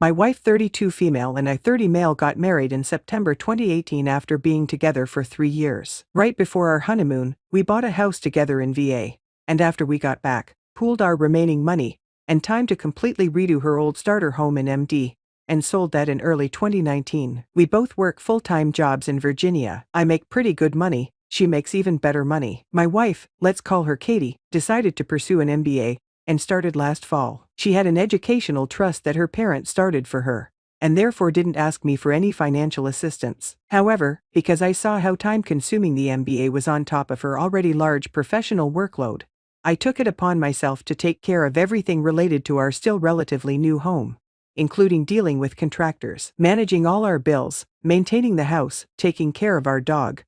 My wife 32 female and I 30 male got married in September 2018 after being together for 3 years. Right before our honeymoon, we bought a house together in VA, and after we got back, pooled our remaining money, and time to completely redo her old starter home in MD, and sold that in early 2019. We both work full-time jobs in Virginia. I make pretty good money, she makes even better money. My wife, let's call her Katie, decided to pursue an MBA, and started last fall. She had an educational trust that her parents started for her, and therefore didn't ask me for any financial assistance. However, because I saw how time-consuming the MBA was on top of her already large professional workload, I took it upon myself to take care of everything related to our still relatively new home, including dealing with contractors, managing all our bills, maintaining the house, taking care of our dog,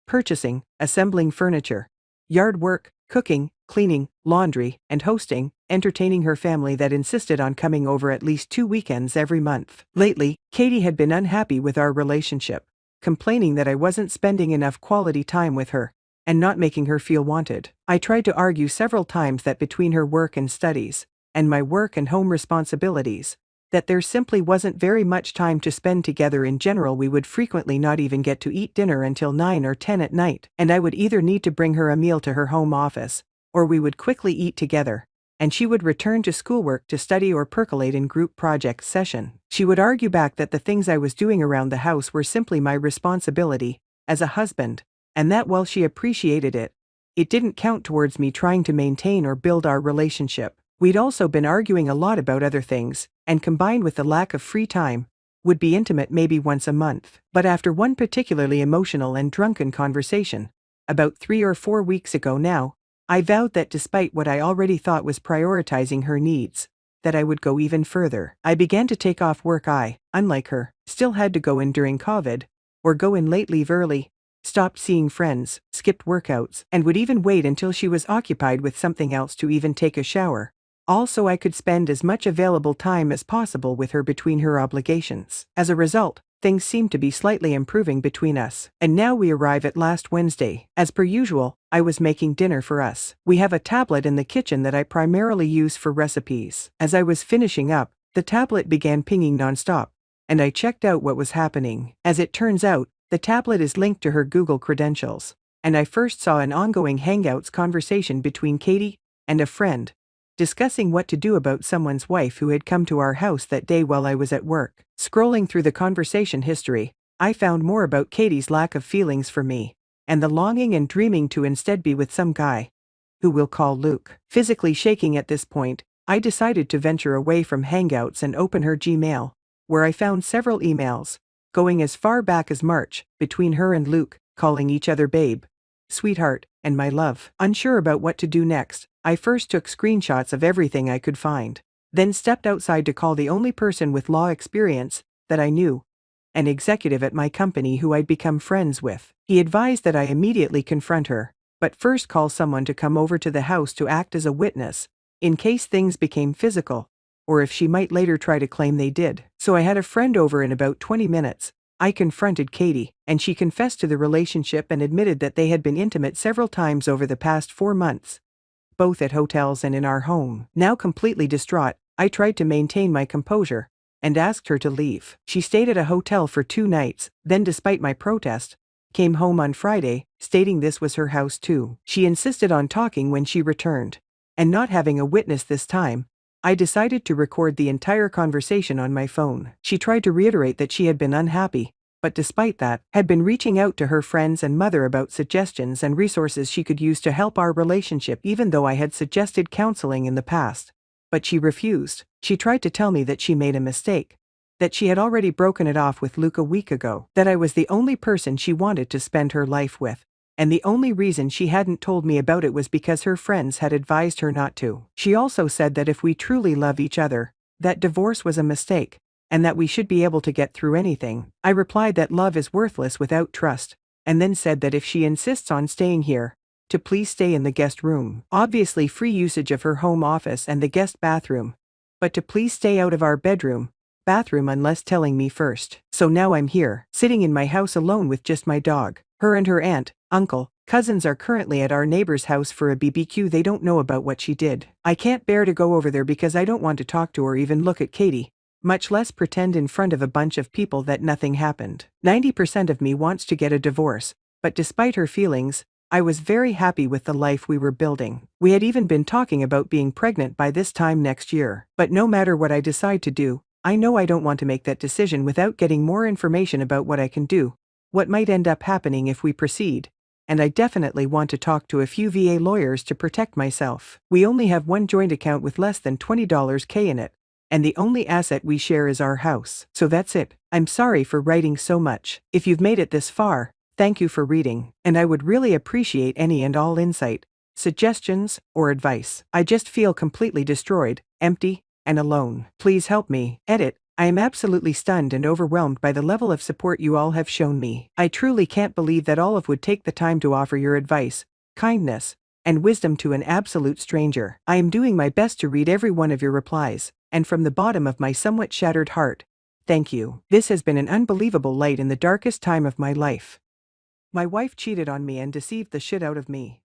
purchasing, assembling furniture, yard work, cooking, cleaning, laundry, and hosting, entertaining her family that insisted on coming over at least 2 weekends every month. Lately, Katie had been unhappy with our relationship, complaining that I wasn't spending enough quality time with her, and not making her feel wanted. I tried to argue several times that between her work and studies, and my work and home responsibilities, that there simply wasn't very much time to spend together in general. We would frequently not even get to eat dinner until 9 or 10 at night, and I would either need to bring her a meal to her home office, or we would quickly eat together, and she would return to schoolwork to study or percolate in group project session. She would argue back that the things I was doing around the house were simply my responsibility as a husband, and that while she appreciated it, it didn't count towards me trying to maintain or build our relationship. We'd also been arguing a lot about other things, and combined with the lack of free time, would be intimate maybe once a month. But after one particularly emotional and drunken conversation, about 3 or 4 weeks ago now, I vowed that despite what I already thought was prioritizing her needs, that I would go even further. I began to take off work. I, unlike her, still had to go in during COVID, or go in late, leave early, stopped seeing friends, skipped workouts, and would even wait until she was occupied with something else to even take a shower. Also, I could spend as much available time as possible with her between her obligations. As a result, things seemed to be slightly improving between us. And now we arrive at last Wednesday. As per usual, I was making dinner for us. We have a tablet in the kitchen that I primarily use for recipes. As I was finishing up, the tablet began pinging nonstop, and I checked out what was happening. As it turns out, the tablet is linked to her Google credentials, and I first saw an ongoing Hangouts conversation between Katie and a friend, discussing what to do about someone's wife who had come to our house that day while I was at work. Scrolling through the conversation history, I found more about Katie's lack of feelings for me, and the longing and dreaming to instead be with some guy, who we'll call Luke. Physically shaking at this point, I decided to venture away from Hangouts and open her Gmail, where I found several emails, going as far back as March, between her and Luke, calling each other babe, sweetheart, and my love. Unsure about what to do next, I first took screenshots of everything I could find, then stepped outside to call the only person with law experience that I knew, an executive at my company who I'd become friends with. He advised that I immediately confront her, but first call someone to come over to the house to act as a witness, in case things became physical, or if she might later try to claim they did. So I had a friend over in about 20 minutes. I confronted Katie, and she confessed to the relationship and admitted that they had been intimate several times over the past 4 months, both at hotels and in our home. Now completely distraught, I tried to maintain my composure, and asked her to leave. She stayed at a hotel for 2 nights, then despite my protest, came home on Friday, stating this was her house too. She insisted on talking when she returned, and not having a witness this time, I decided to record the entire conversation on my phone. She tried to reiterate that she had been unhappy, but despite that, had been reaching out to her friends and mother about suggestions and resources she could use to help our relationship, even though I had suggested counseling in the past. But she refused. She tried to tell me that she made a mistake, that she had already broken it off with Luke a week ago, that I was the only person she wanted to spend her life with, and the only reason she hadn't told me about it was because her friends had advised her not to. She also said that if we truly love each other, that divorce was a mistake, and that we should be able to get through anything. I replied that love is worthless without trust, and then said that if she insists on staying here, to please stay in the guest room. Obviously free usage of her home office and the guest bathroom, but to please stay out of our bathroom unless telling me first. So now I'm here, sitting in my house alone with just my dog. Her and her aunt, uncle, cousins are currently at our neighbor's house for a BBQ. They don't know about what she did. I can't bear to go over there because I don't want to talk to or even look at Katie, much less pretend in front of a bunch of people that nothing happened. 90% of me wants to get a divorce, but despite her feelings, I was very happy with the life we were building. We had even been talking about being pregnant by this time next year. But no matter what I decide to do, I know I don't want to make that decision without getting more information about what I can do, what might end up happening if we proceed, and I definitely want to talk to a few VA lawyers to protect myself. We only have one joint account with less than $20K in it, and the only asset we share is our house. So that's it. I'm sorry for writing so much. If you've made it this far, thank you for reading, and I would really appreciate any and all insight, suggestions, or advice. I just feel completely destroyed, empty, and alone. Please help me. Edit. I am absolutely stunned and overwhelmed by the level of support you all have shown me. I truly can't believe that all of would take the time to offer your advice, kindness, and wisdom to an absolute stranger. I am doing my best to read every one of your replies, and from the bottom of my somewhat shattered heart, thank you. This has been an unbelievable light in the darkest time of my life. My wife cheated on me and deceived the shit out of me.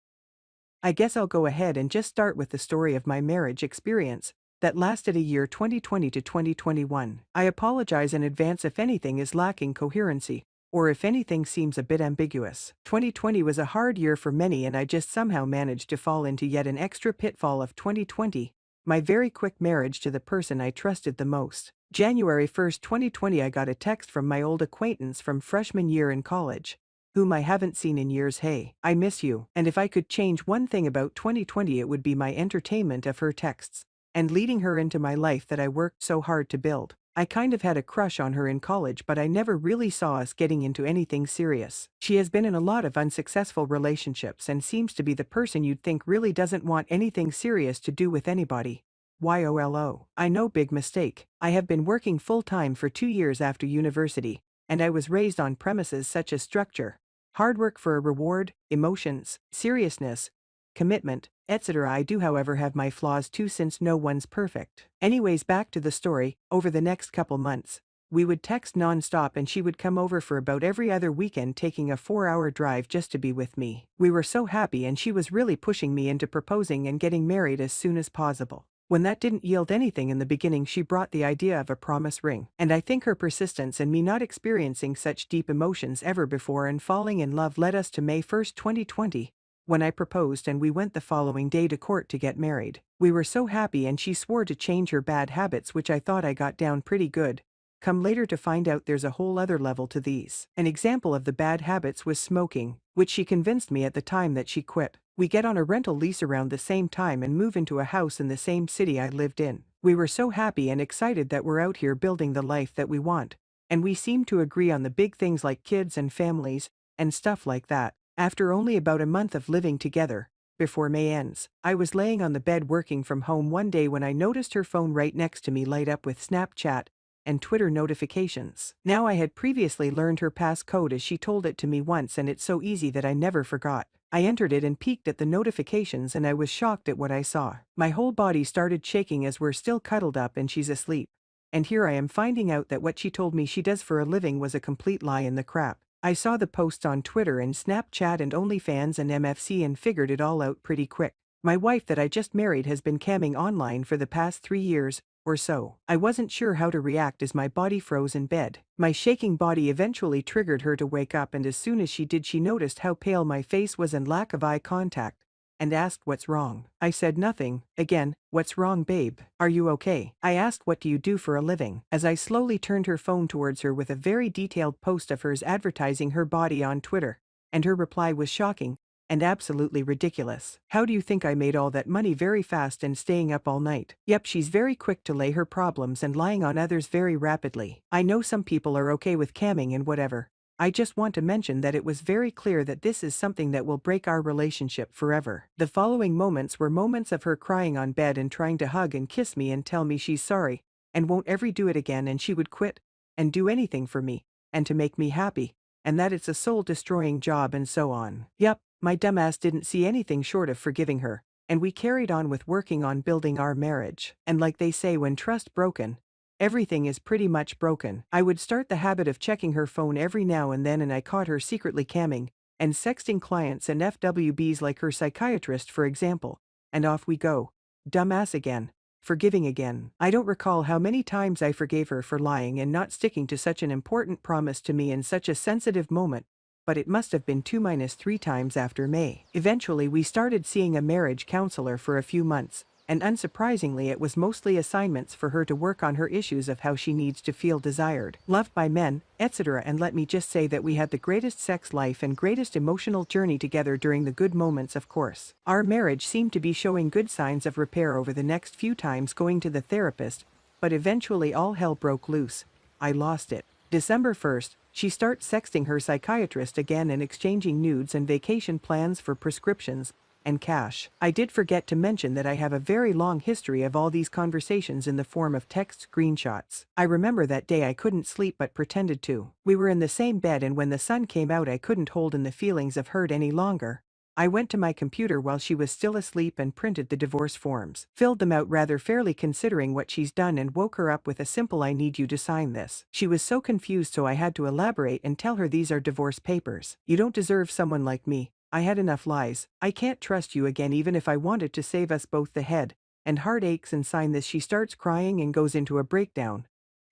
I guess I'll go ahead and just start with the story of my marriage experience that lasted a year 2020 to 2021. I apologize in advance if anything is lacking coherency, or if anything seems a bit ambiguous. 2020 was a hard year for many, and I just somehow managed to fall into yet an extra pitfall of 2020, my very quick marriage to the person I trusted the most. January 1st, 2020, I got a text from my old acquaintance from freshman year in college, whom I haven't seen in years. Hey, I miss you. And if I could change one thing about 2020, it would be my entertainment of her texts and leading her into my life that I worked so hard to build. I kind of had a crush on her in college, but I never really saw us getting into anything serious. She has been in a lot of unsuccessful relationships and seems to be the person you'd think really doesn't want anything serious to do with anybody. YOLO. I know, big mistake. I have been working full-time for 2 years after university, and I was raised on premises such as structure, hard work for a reward, emotions, seriousness, commitment, etc. I do, however, have my flaws too, since no one's perfect. Anyways, back to the story. Over the next couple months, we would text non-stop, and she would come over for about every other weekend, taking a 4-hour drive just to be with me. We were so happy, and she was really pushing me into proposing and getting married as soon as possible. When that didn't yield anything in the beginning, she brought the idea of a promise ring, and I think her persistence and me not experiencing such deep emotions ever before and falling in love led us to May 1st, 2020, when I proposed, and we went the following day to court to get married. We were so happy, and she swore to change her bad habits, which I thought I got down pretty good. Come later to find out there's a whole other level to these. An example of the bad habits was smoking, which she convinced me at the time that she quit. We get on a rental lease around the same time and move into a house in the same city I lived in. We were so happy and excited that we're out here building the life that we want, and we seem to agree on the big things like kids and families, and stuff like that. After only about a month of living together, before May ends, I was laying on the bed working from home one day when I noticed her phone right next to me light up with Snapchat and Twitter notifications. Now, I had previously learned her passcode as she told it to me once, and it's so easy that I never forgot. I entered it and peeked at the notifications, and I was shocked at what I saw. My whole body started shaking as we're still cuddled up and she's asleep. And here I am finding out that what she told me she does for a living was a complete lie in the crap. I saw the posts on Twitter and Snapchat and OnlyFans and MFC and figured it all out pretty quick. My wife that I just married has been camming online for the past 3 years or so. I wasn't sure how to react as my body froze in bed. My shaking body eventually triggered her to wake up, and as soon as she did, she noticed how pale my face was and lack of eye contact, and asked what's wrong. I said nothing. Again, what's wrong, babe? Are you okay? I asked, what do you do for a living? As I slowly turned her phone towards her with a very detailed post of hers advertising her body on Twitter, and her reply was shocking and absolutely ridiculous. How do you think I made all that money very fast and staying up all night? Yep, she's very quick to lay her problems and lying on others very rapidly. I know some people are okay with camming and whatever. I just want to mention that it was very clear that this is something that will break our relationship forever. The following moments were moments of her crying on bed and trying to hug and kiss me and tell me she's sorry and won't ever do it again, and she would quit and do anything for me and to make me happy, and that it's a soul-destroying job and so on. Yep, my dumbass didn't see anything short of forgiving her, and we carried on with working on building our marriage. And like they say, when trust broken, everything is pretty much broken. I would start the habit of checking her phone every now and then, and I caught her secretly camming and sexting clients and FWBs like her psychiatrist, for example, and off we go. Dumbass again. Forgiving again. I don't recall how many times I forgave her for lying and not sticking to such an important promise to me in such a sensitive moment, but it must have been 2-3 times after May. Eventually we started seeing a marriage counselor for a few months, and unsurprisingly it was mostly assignments for her to work on her issues of how she needs to feel desired, loved by men, etc. And let me just say that we had the greatest sex life and greatest emotional journey together during the good moments, of course. Our marriage seemed to be showing good signs of repair over the next few times going to the therapist, but eventually all hell broke loose. I lost it. December 1st, she starts sexting her psychiatrist again and exchanging nudes and vacation plans for prescriptions and cash. I did forget to mention that I have a very long history of all these conversations in the form of text screenshots. I remember that day I couldn't sleep but pretended to. We were in the same bed, and when the sun came out I couldn't hold in the feelings of hurt any longer. I went to my computer while she was still asleep and printed the divorce forms, filled them out rather fairly considering what she's done, and woke her up with a simple "I need you to sign this." She was so confused, so I had to elaborate and tell her these are divorce papers. You don't deserve someone like me. I had enough lies. I can't trust you again even if I wanted to save us both the head and heart aches and sign this. She starts crying and goes into a breakdown.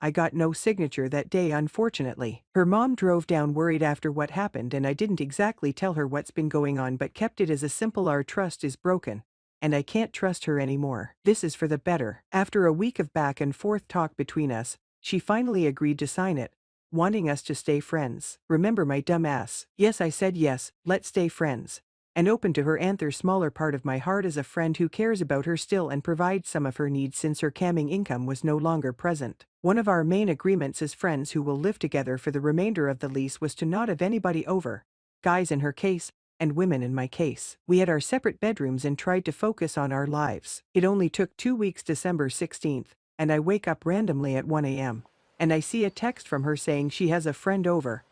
I got no signature that day, unfortunately. Her mom drove down worried after what happened, and I didn't exactly tell her what's been going on but kept it as a simple "our trust is broken, and I can't trust her anymore. This is for the better." After a week of back and forth talk between us, she finally agreed to sign it, wanting us to stay friends. Remember my dumb ass? Yes, I said yes, let's stay friends. And open to her anther smaller part of my heart as a friend who cares about her still and provides some of her needs since her camming income was no longer present. One of our main agreements as friends who will live together for the remainder of the lease was to not have anybody over, guys in her case, and women in my case. We had our separate bedrooms and tried to focus on our lives. It only took 2 weeks, December 16th, and I wake up randomly at 1 a.m. and I see a text from her saying she has a friend over.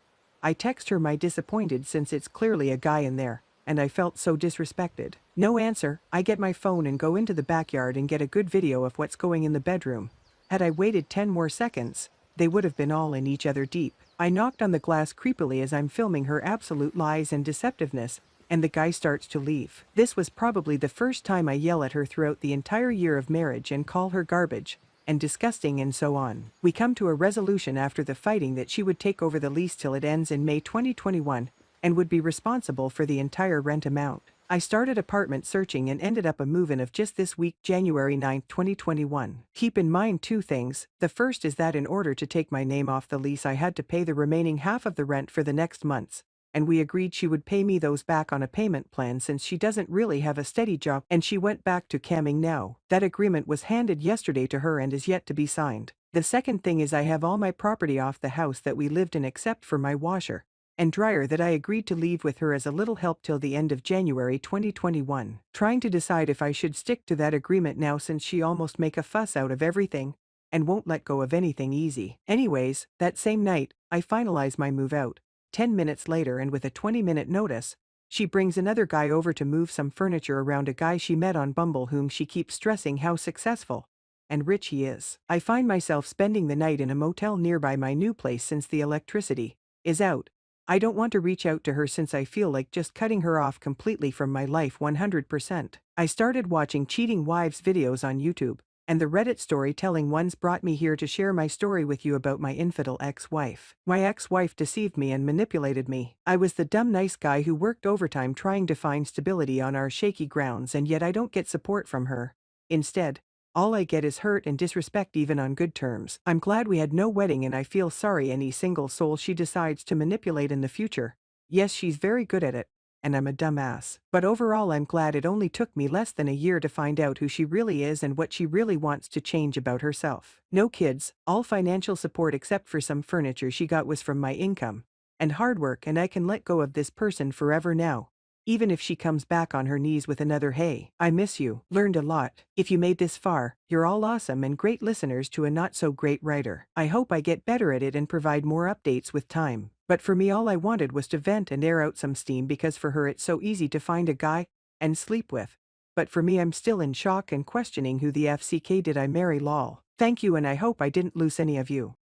I text her my disappointed since it's clearly a guy in there, and I felt so disrespected. No answer. I get my phone and go into the backyard and get a good video of what's going in the bedroom. Had I waited 10 more seconds, they would have been all in each other deep. I knocked on the glass creepily as I'm filming her absolute lies and deceptiveness, and the guy starts to leave. This was probably the first time I yell at her throughout the entire year of marriage and call her garbage and disgusting and so on. We come to a resolution after the fighting that she would take over the lease till it ends in May 2021 and would be responsible for the entire rent amount. I started apartment searching and ended up a move-in of just this week, January 9, 2021. Keep in mind 2 things. The first is that in order to take my name off the lease I had to pay the remaining half of the rent for the next months, and we agreed she would pay me those back on a payment plan since she doesn't really have a steady job and she went back to camming now. That agreement was handed yesterday to her and is yet to be signed. The second thing is I have all my property off the house that we lived in except for my washer and dryer that I agreed to leave with her as a little help till the end of January 2021. Trying to decide if I should stick to that agreement now since she almost make a fuss out of everything and won't let go of anything easy. Anyways, that same night, I finalize my move out. 10 minutes later, and with a 20-minute notice, she brings another guy over to move some furniture around, a guy she met on Bumble whom she keeps stressing how successful and rich he is. I find myself spending the night in a motel nearby my new place since the electricity is out. I don't want to reach out to her since I feel like just cutting her off completely from my life 100%. I started watching cheating wives videos on YouTube, and the Reddit storytelling ones brought me here to share my story with you about my infidel ex-wife. My ex-wife deceived me and manipulated me. I was the dumb nice guy who worked overtime trying to find stability on our shaky grounds, and yet I don't get support from her. Instead, all I get is hurt and disrespect even on good terms. I'm glad we had no wedding, and I feel sorry any single soul she decides to manipulate in the future. Yes, she's very good at it, and I'm a dumbass. But overall I'm glad it only took me less than a year to find out who she really is and what she really wants to change about herself. No kids, all financial support except for some furniture she got was from my income and hard work, and I can let go of this person forever now. Even if she comes back on her knees with another "Hey, I miss you," learned a lot. If you made this far, you're all awesome and great listeners to a not so great writer. I hope I get better at it and provide more updates with time. But for me all I wanted was to vent and air out some steam, because for her it's so easy to find a guy and sleep with. But for me I'm still in shock and questioning who the FCK did I marry lol. Thank you, and I hope I didn't lose any of you.